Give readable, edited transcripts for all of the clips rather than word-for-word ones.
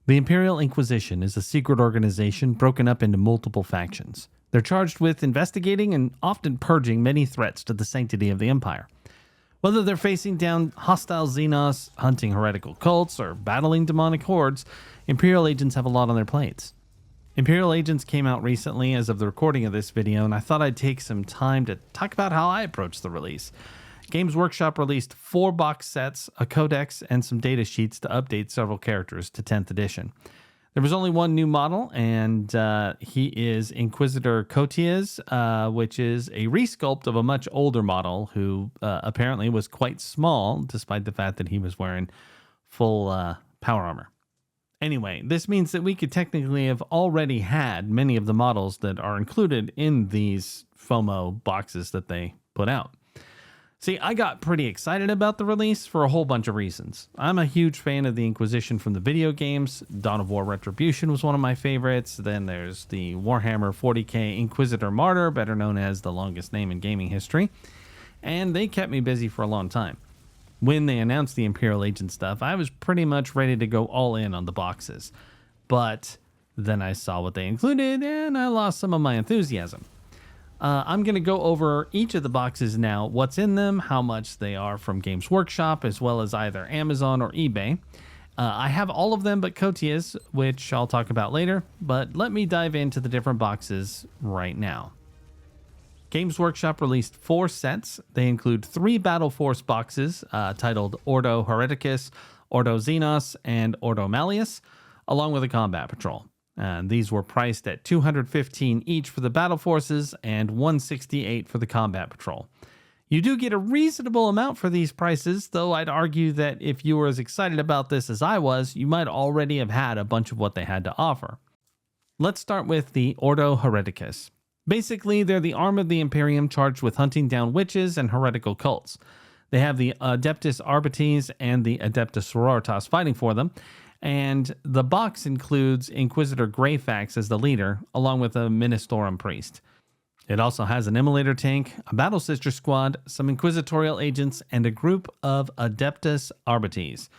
The Imperial Inquisition is a secret organization broken up into multiple factions. They're charged with investigating and often purging many threats to the sanctity of the Empire. Whether they're facing down hostile Xenos, hunting heretical cults, or battling demonic hordes, Imperial agents have a lot on their plates. Imperial Agents came out recently as of the recording of this video, and I thought I'd take some time to talk about how I approached the release. Games Workshop released 4 box sets, a codex, and some data sheets to update several characters to 10th edition. There was only one new model, and he is Inquisitor Cotiez, which is a resculpt of a much older model who apparently was quite small, despite the fact that he was wearing full power armor. Anyway, this means that we could technically have already had many of the models that are included in these FOMO boxes that they put out. See, I got pretty excited about the release for a whole bunch of reasons. I'm a huge fan of the Inquisition from the video games. Dawn of War Retribution was one of my favorites. Then there's the Warhammer 40k Inquisitor Martyr, better known as the longest name in gaming history. And they kept me busy for a long time. When they announced the Imperial Agent stuff, I was pretty much ready to go all in on the boxes. But then I saw what they included and I lost some of my enthusiasm. I'm going to go over each of the boxes now, what's in them, how much they are from Games Workshop, as well as either Amazon or eBay. I have all of them but Cotiez, which I'll talk about later, but let me dive into the different boxes right now. Games Workshop released 4 sets. They include 3 Battle Force boxes titled Ordo Hereticus, Ordo Xenos, and Ordo Malleus, along with a combat patrol. These were priced at $215 each for the Battle Forces and $168 for the Combat Patrol. You do get a reasonable amount for these prices, though I'd argue that if you were as excited about this as I was, you might already have had a bunch of what they had to offer. Let's start with the Ordo Hereticus. Basically, they're the arm of the Imperium charged with hunting down witches and heretical cults. They have the Adeptus Arbites and the Adeptus Sororitas fighting for them, and the box includes Inquisitor Greyfax as the leader, along with a Ministorum priest. It also has an Immolator tank, a Battle Sister squad, some Inquisitorial agents, and a group of Adeptus Arbites.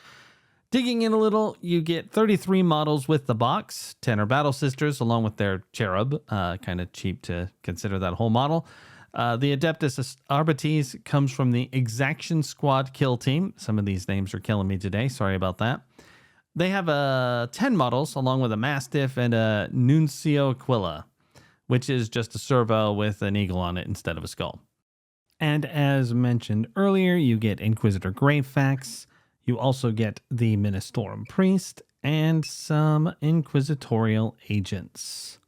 Digging in a little, you get 33 models with the box, 10 are Battle Sisters, along with their cherub, kind of cheap to consider that whole model. The Adeptus Arbites comes from the Exaction Squad kill team. Some of these names are killing me today, sorry about that. They have 10 models, along with a Mastiff and a Nuncio Aquila, which is just a servo with an eagle on it instead of a skull. And as mentioned earlier, you get Inquisitor Greyfax. You also get the Ministorum Priest and some Inquisitorial agents.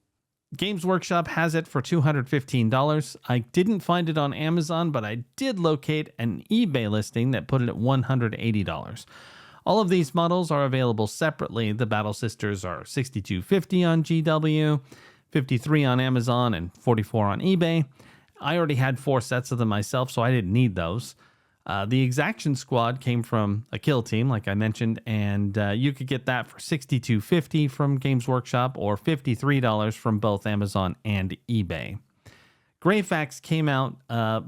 Games Workshop has it for $215. I didn't find it on Amazon, but I did locate an eBay listing that put it at $180. All of these models are available separately. The Battle Sisters are $62.50 on GW, $53 on Amazon, and $44 on eBay. I already had 4 sets of them myself, so I didn't need those. The Exaction Squad came from a kill team, like I mentioned, and you could get that for $62.50 from Games Workshop or $53 from both Amazon and eBay. Greyfax came out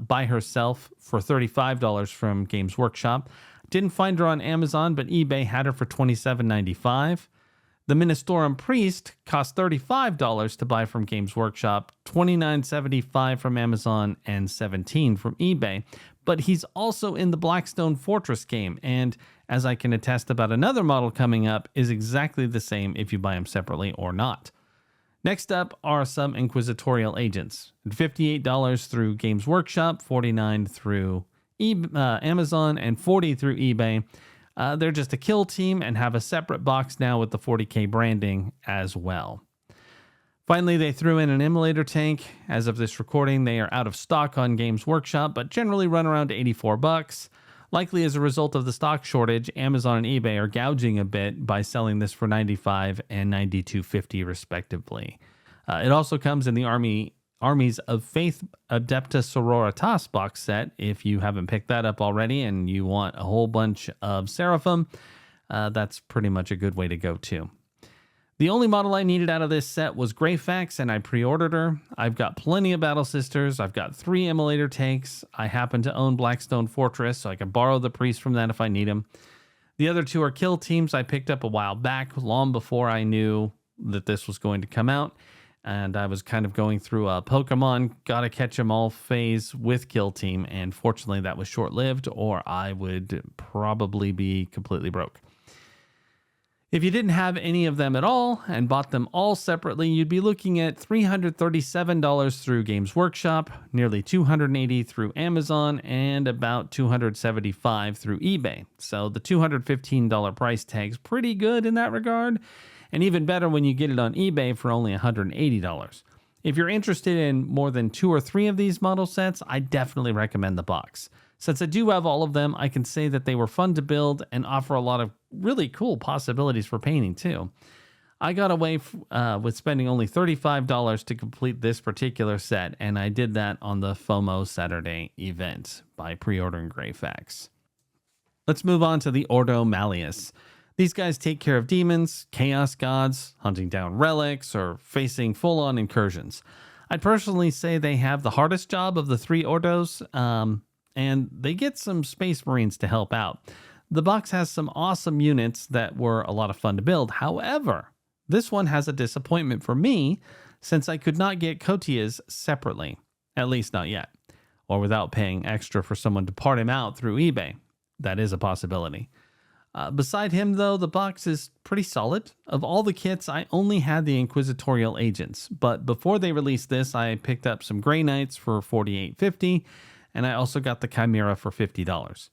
by herself for $35 from Games Workshop. Didn't find her on Amazon, but eBay had her for $27.95. The Ministorum Priest cost $35 to buy from Games Workshop, $29.75 from Amazon, and $17 from eBay. But he's also in the Blackstone Fortress game, and as I can attest about another model coming up, is exactly the same if you buy them separately or not. Next up are some Inquisitorial agents. At $58 through Games Workshop, $49 through Amazon, and $40 through eBay. They're just a kill team and have a separate box now with the 40k branding as well. Finally, they threw in an Immolator tank. As of this recording, they are out of stock on Games Workshop, but generally run around $84. Likely as a result of the stock shortage, Amazon and eBay are gouging a bit by selling this for $95 and $92.50 respectively. It also comes in the Armies of Faith Adeptus Sororitas box set. If you haven't picked that up already and you want a whole bunch of Seraphim, that's pretty much a good way to go too. The only model I needed out of this set was Greyfax, and I pre-ordered her. I've got plenty of Battle Sisters. I've got 3 Immolator tanks. I happen to own Blackstone Fortress, so I can borrow the priest from that if I need him. The other two are Kill Teams I picked up a while back, long before I knew that this was going to come out. And I was kind of going through a Pokemon gotta catch 'em all phase with Kill Team. And fortunately, that was short lived, or I would probably be completely broke. If you didn't have any of them at all and bought them all separately, you'd be looking at $337 through Games Workshop, nearly $280 through Amazon, and about $275 through eBay. So the $215 price tag's pretty good in that regard, and even better when you get it on eBay for only $180. If you're interested in more than 2 or 3 of these model sets, I definitely recommend the box. Since I do have all of them, I can say that they were fun to build and offer a lot of really cool possibilities for painting too. I got away with spending only $35 to complete this particular set, and I did that on the FOMO Saturday event by pre-ordering Greyfax. Let's move on to the Ordo Malleus. These guys take care of demons, chaos gods, hunting down relics, or facing full-on incursions. I'd personally say they have the hardest job of the 3 Ordos, and they get some Space Marines to help out. The box has some awesome units that were a lot of fun to build. However, this one has a disappointment for me since I could not get Kotias separately, at least not yet, or without paying extra for someone to part him out through eBay. That is a possibility. Beside him, though, the box is pretty solid. Of all the kits, I only had the Inquisitorial Agents, but before they released this, I picked up some Grey Knights for $48.50, and I also got the Chimera for $50.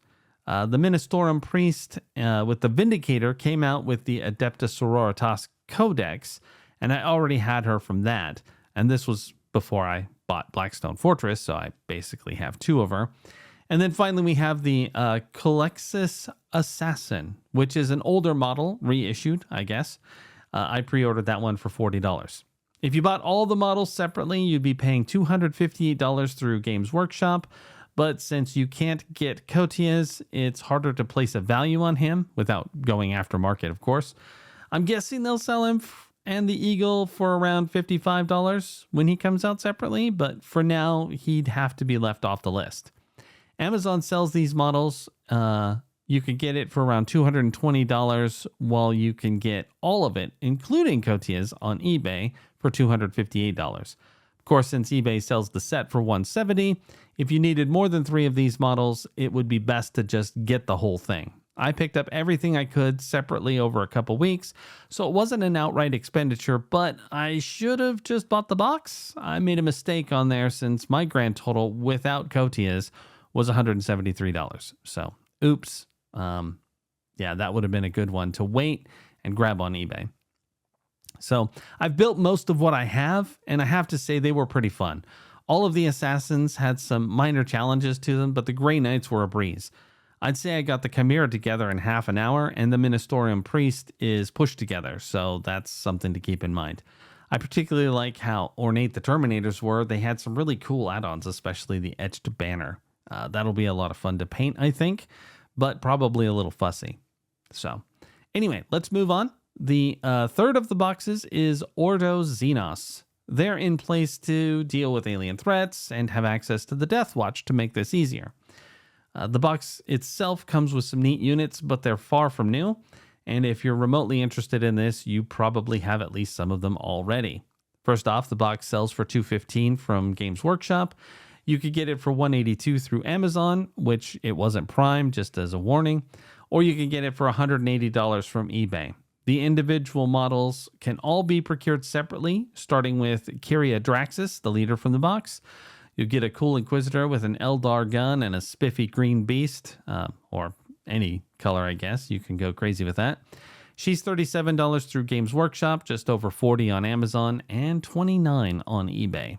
The Ministorum Priest with the Vindicator came out with the Adepta Sororitas Codex, and I already had her from that. And this was before I bought Blackstone Fortress, so I basically have 2 of her. And then finally we have the Colexis Assassin, which is an older model, reissued, I guess. I pre-ordered that one for $40. If you bought all the models separately, you'd be paying $258 through Games Workshop. But since you can't get Kotias, it's harder to place a value on him without going after market, of course. I'm guessing they'll sell him and the Eagle for around $55 when he comes out separately, but for now, he'd have to be left off the list. Amazon sells these models. You can get it for around $220, while you can get all of it, including Kotias, on eBay for $258. Of course, since eBay sells the set for $170, if you needed more than 3 of these models, it would be best to just get the whole thing. I picked up everything I could separately over a couple weeks, so it wasn't an outright expenditure, but I should have just bought the box. I made a mistake on there since my grand total without Kotias was $173. So, oops. Yeah, that would have been a good one to wait and grab on eBay. So I've built most of what I have, and I have to say they were pretty fun. All of the assassins had some minor challenges to them, but the Grey Knights were a breeze. I'd say I got the Chimera together in half an hour, and the Ministorium Priest is pushed together, so that's something to keep in mind. I particularly like how ornate the Terminators were. They had some really cool add-ons, especially the etched banner. That'll be a lot of fun to paint, I think, but probably a little fussy. So anyway, let's move on. The third of the boxes is Ordo Xenos. They're in place to deal with alien threats and have access to the Death Watch to make this easier. The box itself comes with some neat units, but they're far from new. And if you're remotely interested in this, you probably have at least some of them already. First off, the box sells for $215 from Games Workshop. You could get it for $182 through Amazon, which it wasn't Prime, just as a warning. Or you can get it for $180 from eBay. The individual models can all be procured separately, starting with Kyria Draxus, the leader from the box. You'll get a cool Inquisitor with an Eldar gun and a spiffy green beast, or any color, I guess. You can go crazy with that. She's $37 through Games Workshop, just over $40 on Amazon, and $29 on eBay.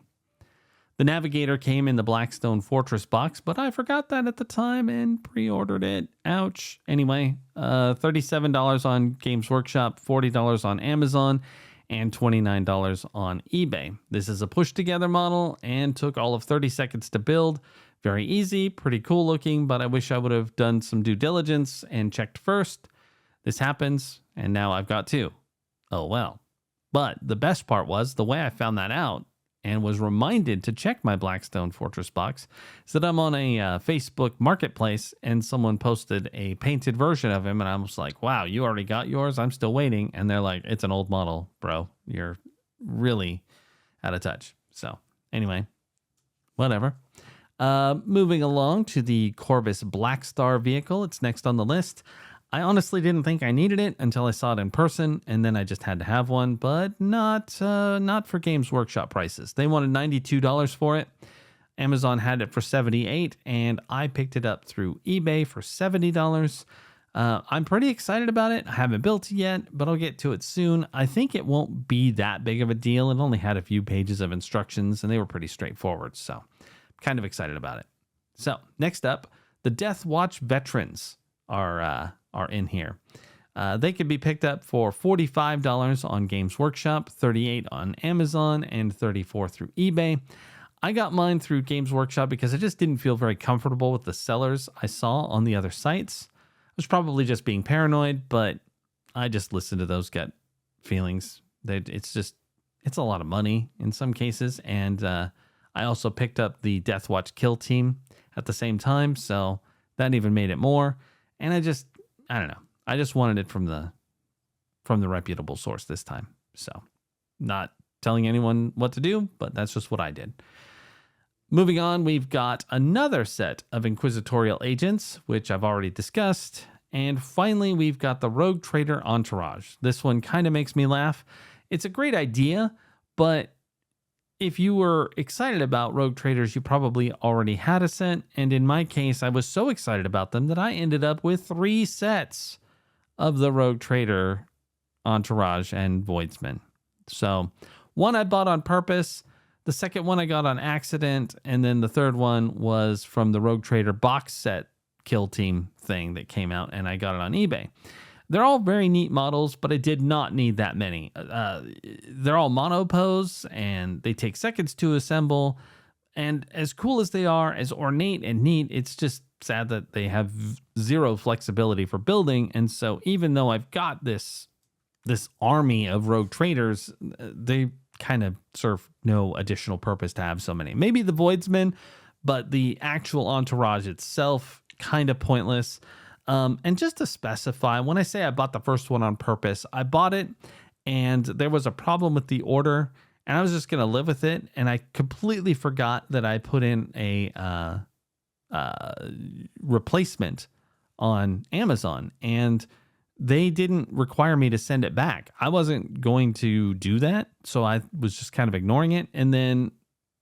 The Navigator came in the Blackstone Fortress box, but I forgot that at the time and pre-ordered it. Ouch. Anyway, $37 on Games Workshop, $40 on Amazon, and $29 on eBay. This is a push-together model and took all of 30 seconds to build. Very easy, pretty cool looking, but I wish I would have done some due diligence and checked first. This happens, and now I've got 2. Oh well. But the best part was the way I found that out, and was reminded to check my Blackstone Fortress box, is that I'm on a Facebook marketplace and someone posted a painted version of him. And I was like, wow, you already got yours? I'm still waiting. And they're like, it's an old model, bro. You're really out of touch. So anyway, whatever. Moving along to the Corvus Black Star vehicle. It's next on the list. I honestly didn't think I needed it until I saw it in person, and then I just had to have one, but not for Games Workshop prices. They wanted $92 for it. Amazon had it for $78, and I picked it up through eBay for $70. I'm pretty excited about it. I haven't built it yet, but I'll get to it soon. I think it won't be that big of a deal. It only had a few pages of instructions, and they were pretty straightforward, so I'm kind of excited about it. So next up, the Death Watch veterans are in here. They could be picked up for $45 on Games Workshop, $38 on Amazon, and $34 through eBay. I got mine through Games Workshop because I just didn't feel very comfortable with the sellers I saw on the other sites. I was probably just being paranoid, but I just listened to those gut feelings. It's a lot of money in some cases, and I also picked up the Death Watch Kill Team at the same time, so that even made it more. And I don't know. I just wanted it from the reputable source this time. So not telling anyone what to do, but that's just what I did. Moving on, we've got another set of inquisitorial agents, which I've already discussed. And finally, we've got the Rogue Trader Entourage. This one kind of makes me laugh. It's a great idea, but if you were excited about Rogue Traders, you probably already had a set. And in my case, I was so excited about them that I ended up with 3 sets of the Rogue Trader Entourage and Voidsman. So one I bought on purpose. The second one I got on accident. And then the third one was from the Rogue Trader box set kill team thing that came out, and I got it on eBay. They're all very neat models, but I did not need that many. They're all monopose, and they take seconds to assemble. And as cool as they are, as ornate and neat, it's just sad that they have zero flexibility for building. And so even though I've got this army of Rogue Traders, they kind of serve no additional purpose to have so many. Maybe the Voidsman, but the actual entourage itself, kind of pointless. And just to specify, when I say I bought the first one on purpose, I bought it and there was a problem with the order and I was just going to live with it. And I completely forgot that I put in a replacement on Amazon and they didn't require me to send it back. I wasn't going to do that. So I was just kind of ignoring it. And then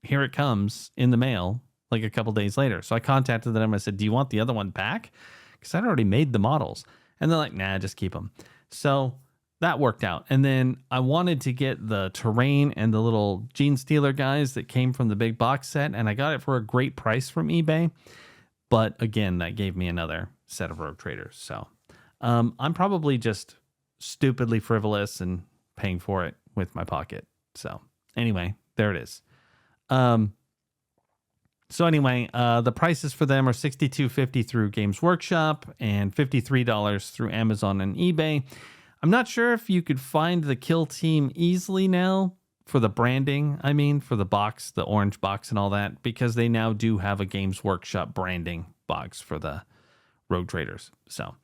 here it comes in the mail like a couple days later. So I contacted them. I said, do you want the other one back? Because I'd already made the models. And they're like, nah, just keep them. So that worked out. And then I wanted to get the terrain and the little Gene Stealer guys that came from the big box set. And I got it for a great price from eBay. But again, that gave me another set of Rogue Traders. So I'm probably just stupidly frivolous and paying for it with my pocket. So anyway, there it is. So anyway, the prices for them are $62.50 through Games Workshop and $53 through Amazon and eBay. I'm not sure if you could find the Kill Team easily now for the branding. I mean, for the box, the orange box and all that, because they now do have a Games Workshop branding box for the Rogue Traders. So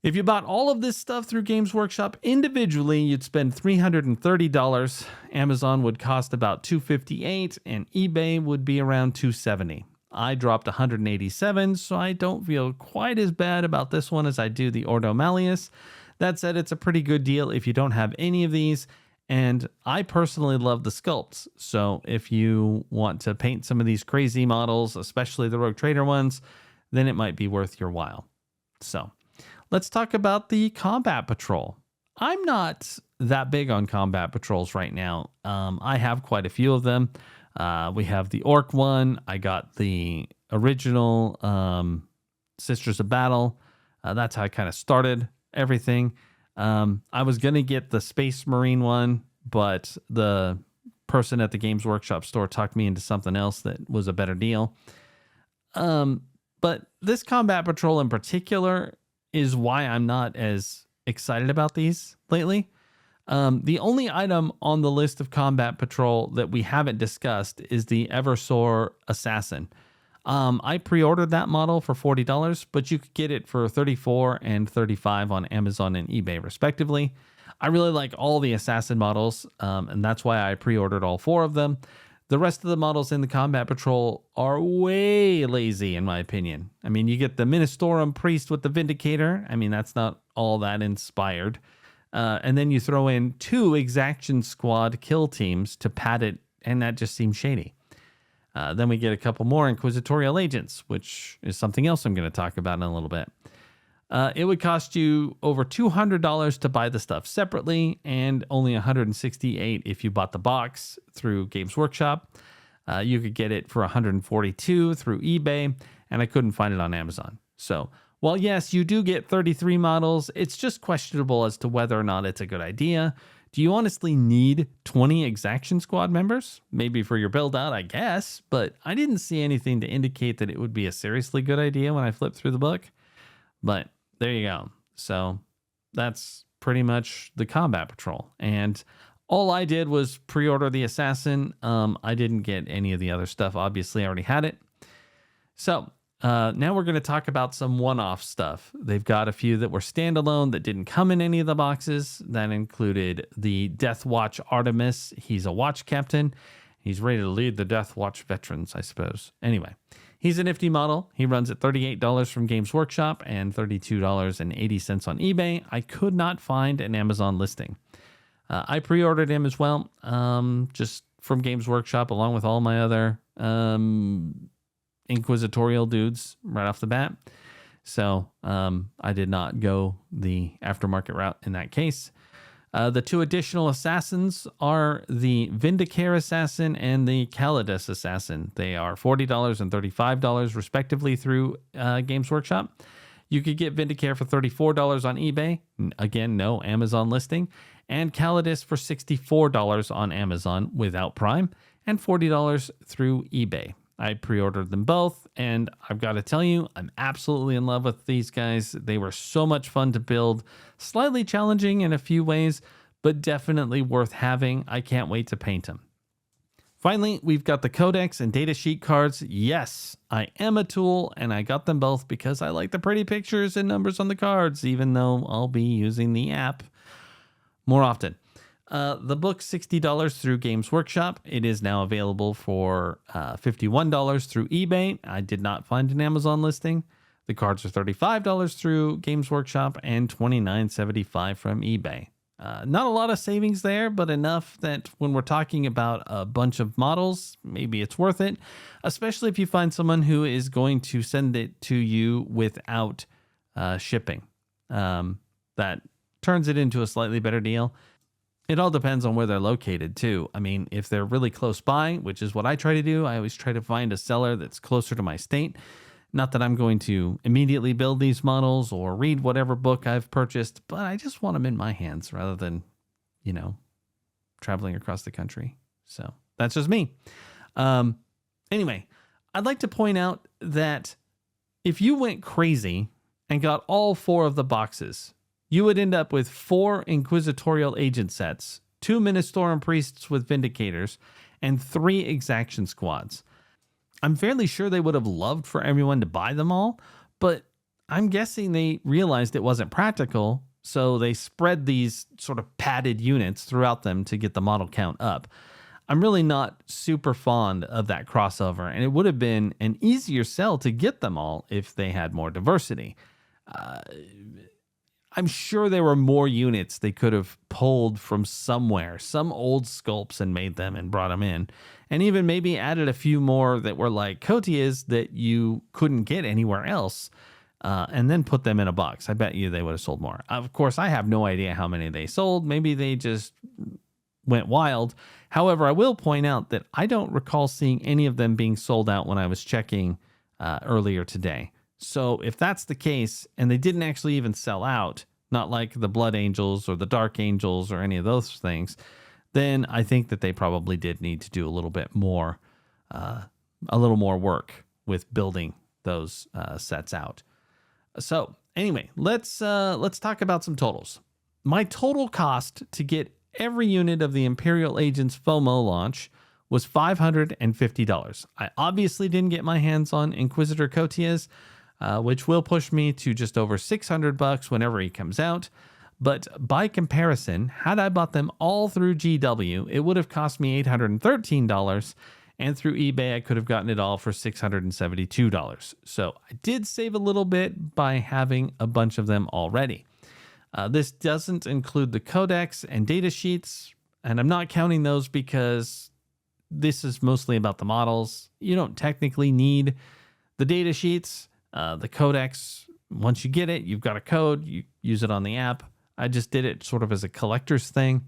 if you bought all of this stuff through Games Workshop individually, you'd spend $330. Amazon would cost about $258, and eBay would be around $270. I dropped $187, so I don't feel quite as bad about this one as I do the Ordo Malleus. That said, it's a pretty good deal if you don't have any of these, and I personally love the sculpts. So if you want to paint some of these crazy models, especially the Rogue Trader ones, then it might be worth your while. So let's talk about the Combat Patrol. I'm not that big on Combat Patrols right now. I have quite a few of them. We have the Orc one. I got the original Sisters of Battle. That's how I kind of started everything. I was going to get the Space Marine one, but the person at the Games Workshop store talked me into something else that was a better deal. But this Combat Patrol in particular is why I'm not as excited about these lately. The only item on the list of Combat Patrol that we haven't discussed is the Eversor Assassin. I pre-ordered that model for $40, but you could get it for $34 and $35 on Amazon and eBay, respectively. I really like all the Assassin models, and that's why I pre-ordered all 4 of them. The rest of the models in the Combat Patrol are way lazy, in my opinion. I mean, you get the Ministorum Priest with the Vindicator. I mean, that's not all that inspired. And then you throw in 2 Exaction Squad kill teams to pad it, and that just seems shady. Then we get a couple more Inquisitorial Agents, which is something else I'm going to talk about in a little bit. It would cost you over $200 to buy the stuff separately, and only $168 if you bought the box through Games Workshop. You could get it for $142 through eBay, and I couldn't find it on Amazon. So, while yes, you do get 33 models, it's just questionable as to whether or not it's a good idea. Do you honestly need 20 Exaction Squad members? Maybe for your build out, I guess, but I didn't see anything to indicate that it would be a seriously good idea when I flipped through the book. But there you go. So that's pretty much the Combat Patrol. And all I did was pre-order the Assassin. I didn't get any of the other stuff. Obviously, I already had it. So now we're going to talk about some one-off stuff. They've got a few that were standalone that didn't come in any of the boxes. That included the Death Watch Artemis. He's a watch captain. He's ready to lead the Death Watch veterans, I suppose. Anyway, he's a nifty model. He runs at $38 from Games Workshop and $32.80 on eBay. I could not find an Amazon listing. I pre-ordered him as well, just from Games Workshop, along with all my other Inquisitorial dudes right off the bat. So I did not go the aftermarket route in that case. The 2 additional assassins are the Vindicare Assassin and the Calidus Assassin. They are $40 and $35 respectively through Games Workshop. You could get Vindicare for $34 on eBay. Again, no Amazon listing. And Calidus for $64 on Amazon without Prime and $40 through eBay. I pre-ordered them both, and I've got to tell you, I'm absolutely in love with these guys. They were so much fun to build, slightly challenging in a few ways, but definitely worth having. I can't wait to paint them. Finally, we've got the Codex and datasheet cards. Yes, I am a tool, and I got them both because I like the pretty pictures and numbers on the cards, even though I'll be using the app more often. The book, $60 through Games Workshop. It is now available for $51 through eBay. I did not find an Amazon listing. The cards are $35 through Games Workshop and $29.75 from eBay. Not a lot of savings there, but enough that when we're talking about a bunch of models, maybe it's worth it, especially if you find someone who is going to send it to you without shipping. That turns it into a slightly better deal. It all depends on where they're located, too. I mean, if they're really close by, which is what I try to do, I always try to find a seller that's closer to my state. Not that I'm going to immediately build these models or read whatever book I've purchased, but I just want them in my hands rather than, traveling across the country. So that's just me. Anyway, I'd like to point out that if you went crazy and got all 4 of the boxes, you would end up with 4 Inquisitorial Agent sets, 2 Ministorum Priests with Vindicators, and 3 Exaction Squads. I'm fairly sure they would have loved for everyone to buy them all, but I'm guessing they realized it wasn't practical, so they spread these sort of padded units throughout them to get the model count up. I'm really not super fond of that crossover, and it would have been an easier sell to get them all if they had more diversity. I'm sure there were more units they could have pulled from somewhere, some old sculpts, and made them and brought them in. And even maybe added a few more that were like Cotias that you couldn't get anywhere else, and then put them in a box. I bet you they would have sold more. Of course, I have no idea how many they sold. Maybe they just went wild. However, I will point out that I don't recall seeing any of them being sold out when I was checking earlier today. So if that's the case, and they didn't actually even sell out, not like the Blood Angels or the Dark Angels or any of those things, then I think that they probably did need to do a little bit more, work with building those sets out. So anyway, let's talk about some totals. My total cost to get every unit of the Imperial Agents FOMO launch was $550. I obviously didn't get my hands on Inquisitor Cotias, which will push me to just over $600 whenever he comes out. But by comparison, had I bought them all through GW, it would have cost me $813, and through eBay, I could have gotten it all for $672. So I did save a little bit by having a bunch of them already. This doesn't include the codex and data sheets, and I'm not counting those because this is mostly about the models. You don't technically need the data sheets. The codex, once you get it, you've got a code, you use it on the app. I just did it sort of as a collector's thing.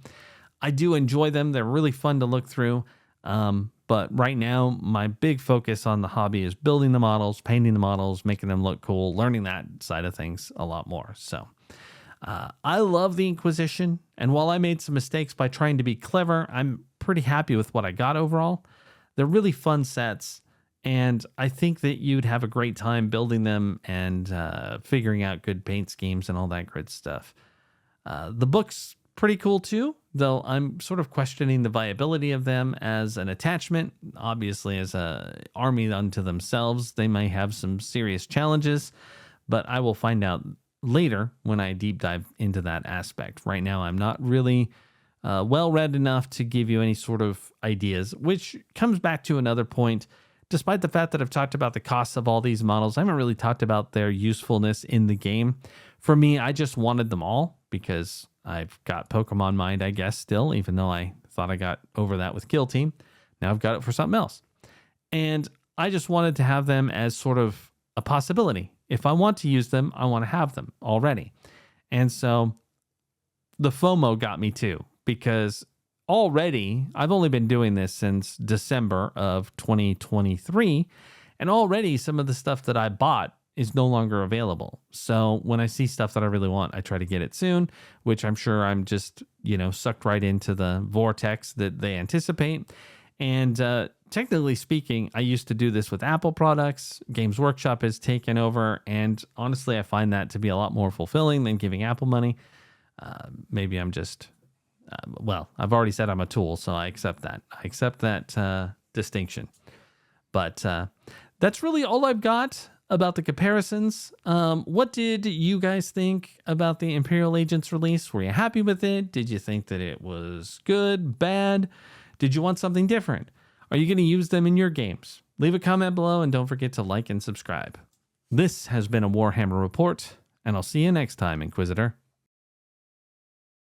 I do enjoy them. They're really fun to look through. But right now, my big focus on the hobby is building the models, painting the models, making them look cool, learning that side of things a lot more. So I love the Inquisition. And while I made some mistakes by trying to be clever, I'm pretty happy with what I got overall. They're really fun sets. And I think that you'd have a great time building them and figuring out good paint schemes and all that good stuff. The book's pretty cool too, though I'm sort of questioning the viability of them as an attachment. Obviously, as an army unto themselves, they may have some serious challenges, but I will find out later when I deep dive into that aspect. Right now, I'm not really well-read enough to give you any sort of ideas, which comes back to another point. Despite the fact that I've talked about the costs of all these models, I haven't really talked about their usefulness in the game. For me, I just wanted them all because I've got Pokemon mind, I guess, still, even though I thought I got over that with Kill Team. Now I've got it for something else. And I just wanted to have them as sort of a possibility. If I want to use them, I want to have them already. And so the FOMO got me too, because already, I've only been doing this since December of 2023, and already some of the stuff that I bought is no longer available. So when I see stuff that I really want, I try to get it soon, which I'm sure I'm just, sucked right into the vortex that they anticipate. And technically speaking, I used to do this with Apple products. Games Workshop has taken over, and honestly, I find that to be a lot more fulfilling than giving Apple money. Maybe I'm just... I've already said I'm a tool, so I accept that. I accept that distinction. But that's really all I've got about the comparisons. What did you guys think about the Imperial Agents release? Were you happy with it? Did you think that it was good, bad? Did you want something different? Are you going to use them in your games? Leave a comment below, and don't forget to like and subscribe. This has been a Warhammer Report, and I'll see you next time, Inquisitor.